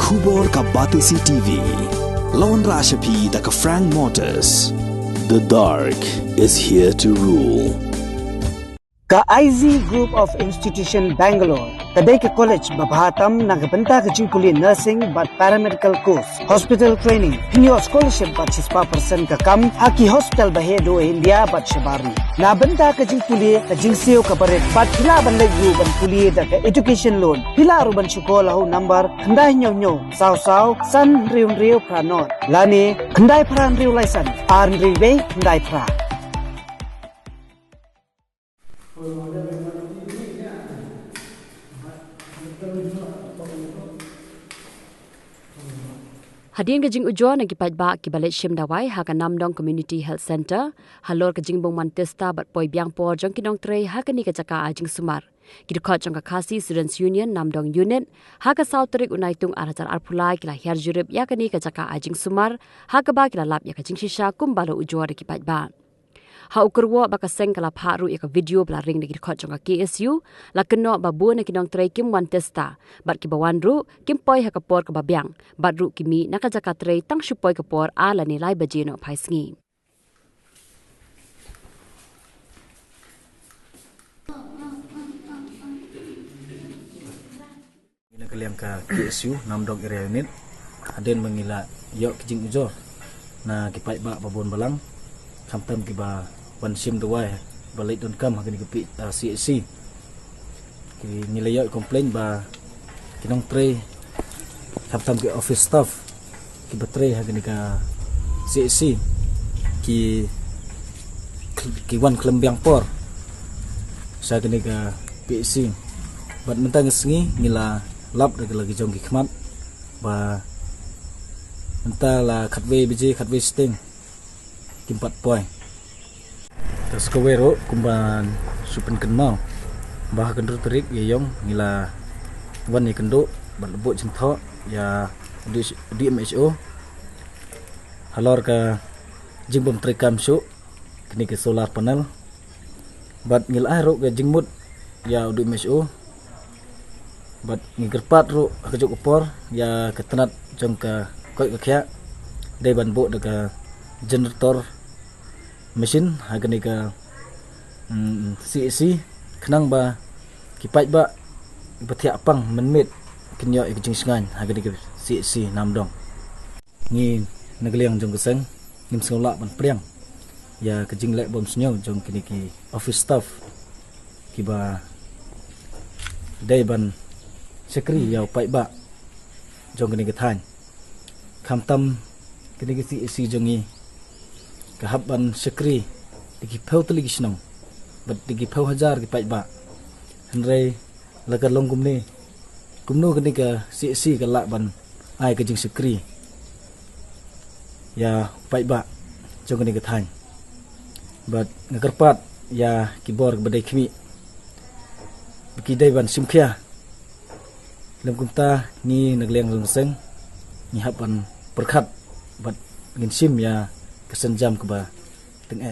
Khubor ka Batisi TV. Lawan Rashapi da ka Frank Motors. The dark is here to rule. Ka IZ Group of Institution Bangalore, kadai ke college babhatam nagbanta ke jingkuli nursing but paramedical course, hospital training, hinyo scholarship but 6% ka kam, haki hospital bahedo India but shabari. Nabanta ke jingkuli ka jingseo ka baret but pila ban layu ban kuli da ka education loan. Pila ruban syukola hu number khandai nyo saw san riu pranot. Lani khandai pran riu license, arn riu khandai pra. Hadian kajing ujo na gipat ba kibalit shim dawai ha ka Namdong Community Health Center halor kajing bong mantesta bat poi biang por jong kinong trei ha ka ni ka jaka ajing sumar kidukot jong ka Khasi Students Union Namdong Unit ha ka South Tarik unaitung arajar arpulai kila her jurip ya ka ni ka jaka ajing sumar ha ka ba kila lap ya kajing shisha kumbalo ujo na gipat ba ha ukurwo baka seng kala pharu ya ka video bla ring dikit khot jong ka KSU la keno babu na kinong trei kim wan testa bat ki bawan ru kim poi ha ka por ka babyang bat ru kimi naka jaka trei tang shupoi ka por ala ni lai bajeno phaisngi ila kaliang ka KSU Namdong area unit aden mengila yok kijing ujo na kipai ba babon balang kamtam ki ba wan sim dawai balik don kam hagani kepi CSC ki nilayo complain ba kinong tray kamtam ki office staff ki batray hagani ka CSC ki wan klembyang por sa gani ka PC bat mentang sengi ngila lap da lagi jong ki khmat ba mentala khatwe biji khatwe sting kimpat poin terus kewero kumban supen kenmau bah kendru terik yeyong ngila wan ni kendo bat lebok jentho ya di MHO halor ka jingbom trekam su kini ke solar panel bat ngil ro ke jingmut ya di MHO bat ngigerpat ro kejuk upor ya ketenat jong ka koi ka dai ban bo daga generator mesin hagani ka CSC kenang ba kipat ba batia pang menmit kinyo ikjing sengan hagani ka CSC Namdong ngi nagliang jong keseng ngim sekolah ban priang ya kejing lek bom senyo jong kini ki office staff kiba dai ban sekri ya pai ba jong kini ke than kamtam kini ki CSC jongi kahaban sekri digi pau teli gisnong bat digi pau hajar ki pai ba henrei laga long gumni kumno kini ka CSC ka lak ban ai ka jing sekri ya pai ba jong kini ka than bat ngakarpat ya kibor badai khmi biki dai ban simkhia lem kumta ni nagliang lungseng ni hapan perkhat bat ngin sim ya kesenjam ke ba teng